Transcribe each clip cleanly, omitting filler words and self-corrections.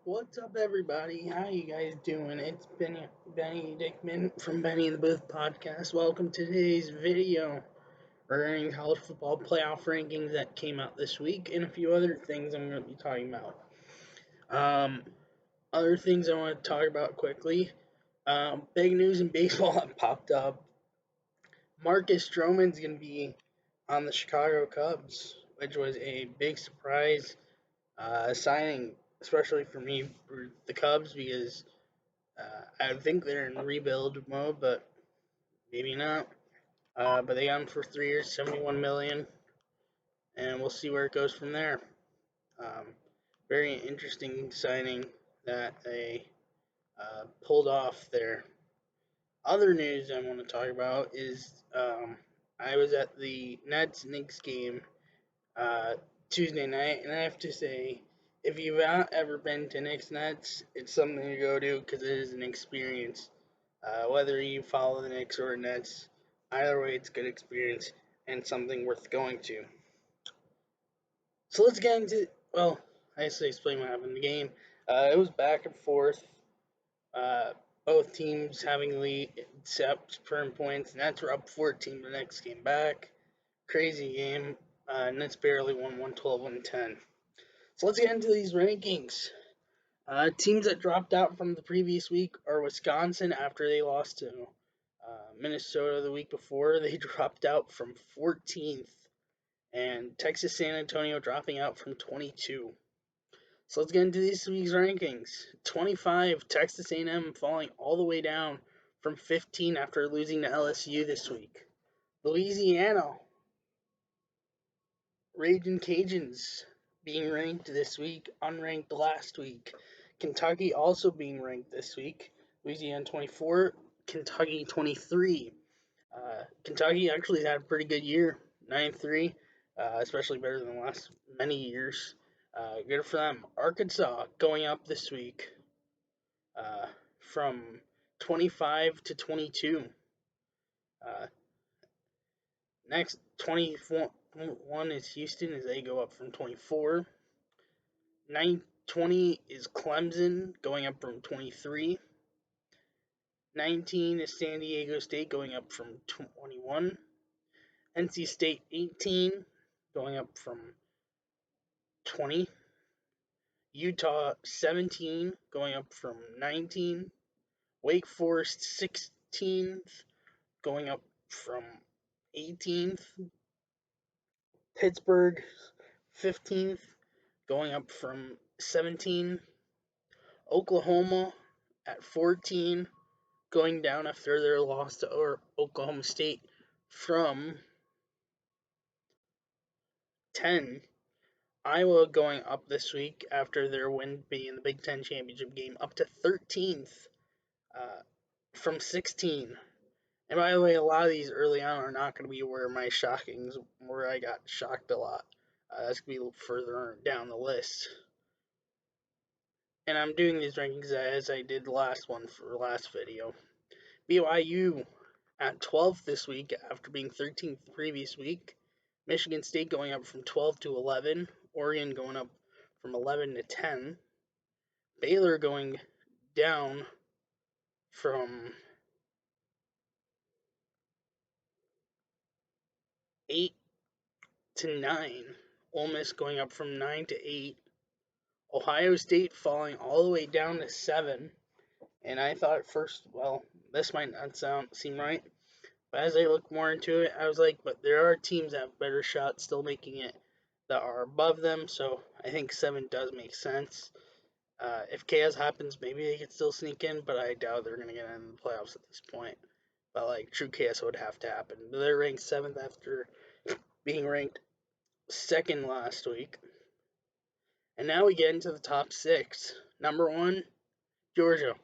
What's up, everybody? How you guys doing? It's Benny Dickman from Benny in the Booth podcast. Welcome to today's video regarding college football playoff rankings that came out this week and a few other things I'm going to be talking about. Um, Other things I want to talk about quickly. Big news in baseball that popped up. Marcus Stroman's going to be on the Chicago Cubs, which was a big surprise signing, especially for me for the Cubs because I think they're in rebuild mode, but maybe not. But they got him for 3 years, 71 million, and we'll see where it goes from there. Um, Very interesting signing that they pulled off there. Other news I want to talk about is I was at the Nets Knicks game uh, Tuesday night, and I have to say, if you've not ever been to Knicks Nets, it's something to go to because it is an experience. Whether you follow the Knicks or Nets, either way, it's a good experience and something worth going to. So let's get into, well, I have to explain what happened in the game. It was back and forth. Uh, both teams having lead except per points. Nets were up 14, the Knicks came back. Crazy game. Nets barely won 112, 110. So let's get into these rankings. Teams that dropped out from the previous week are Wisconsin after they lost to Minnesota the week before. They dropped out from 14th, and Texas San Antonio dropping out from 22. So let's get into this week's rankings. 25, Texas A&M falling all the way down from 15 after losing to LSU this week. Louisiana, Raging Cajuns being ranked this week, unranked last week. Kentucky also being ranked this week. Louisiana 24, Kentucky 23. Kentucky actually had a pretty good year, 9-3, especially better than the last many years. Good for them. Arkansas going up this week from 25 to 22. Next, 21 is Houston as they go up from 24. 20 is Clemson going up from 23. 19 is San Diego State going up from 21. NC State 18 going up from 20. Utah 17 going up from 19. Wake Forest 16th going up from 18th. Pittsburgh 15th going up from 17. Oklahoma at 14 going down after their loss to Oklahoma State from 10. Iowa going up this week after their win being the Big Ten championship game, up to 13th from 16. And by the way, a lot of these early on are not going to be where I got shocked a lot. That's going to be further down the list. And I'm doing these rankings as I did the last one for the last video. BYU at 12th this week after being 13th the previous week. Michigan State going up from 12 to 11. Oregon going up from 11 to 10. Baylor going down from 8 to 9. Ole Miss going up from 9 to 8. Ohio State falling all the way down to 7. And I thought at first, well, this might not seem right. But as I looked more into it, I was like, but there are teams that have better shots still making it that are above them. So I think 7 does make sense. If chaos happens, maybe they could still sneak in, but I doubt they're going to get in the playoffs at this point. But like true chaos would have to happen. They're ranked 7th after being ranked 2nd last week. And now we get into the top 6. Number 1, Georgia.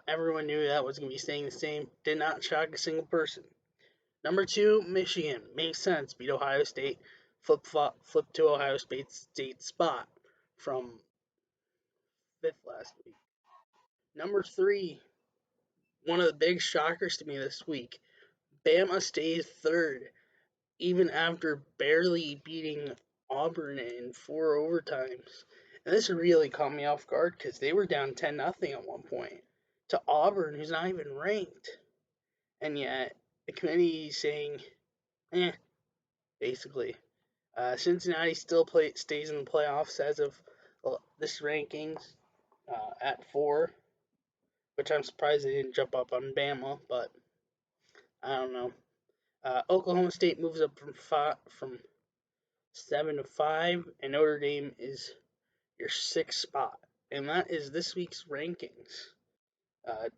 Everyone knew that was going to be staying the same. Did not shock a single person. Number 2, Michigan. Makes sense. Beat Ohio State. Flip to Ohio State's spot from 5th last week. Number 3, one of the big shockers to me this week. Bama stays 3rd, even after barely beating Auburn in 4 overtimes. And this really caught me off guard because they were down 10-0 at one point to Auburn, who's not even ranked. And yet the committee is saying, basically. Cincinnati still stays in the playoffs as of this rankings at 4, which I'm surprised they didn't jump up on Bama, but I don't know. Oklahoma State moves up from 7 to 5, and Notre Dame is your 6th spot, and that is this week's rankings.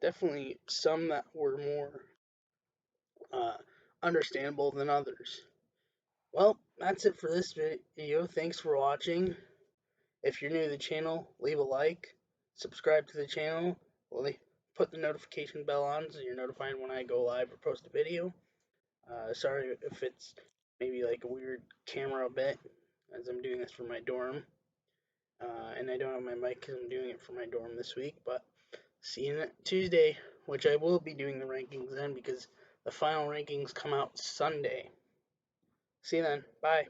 Definitely some that were more understandable than others. Well, that's it for this video. Thanks for watching. If you're new to the channel, leave a like, subscribe to the channel, put the notification bell on so you're notified when I go live or post a video. Sorry if it's maybe like a weird camera bit, as I'm doing this for my dorm. And I don't have my mic because I'm doing it for my dorm this week, but see you Tuesday, which I will be doing the rankings then because the final rankings come out Sunday. See you then. Bye.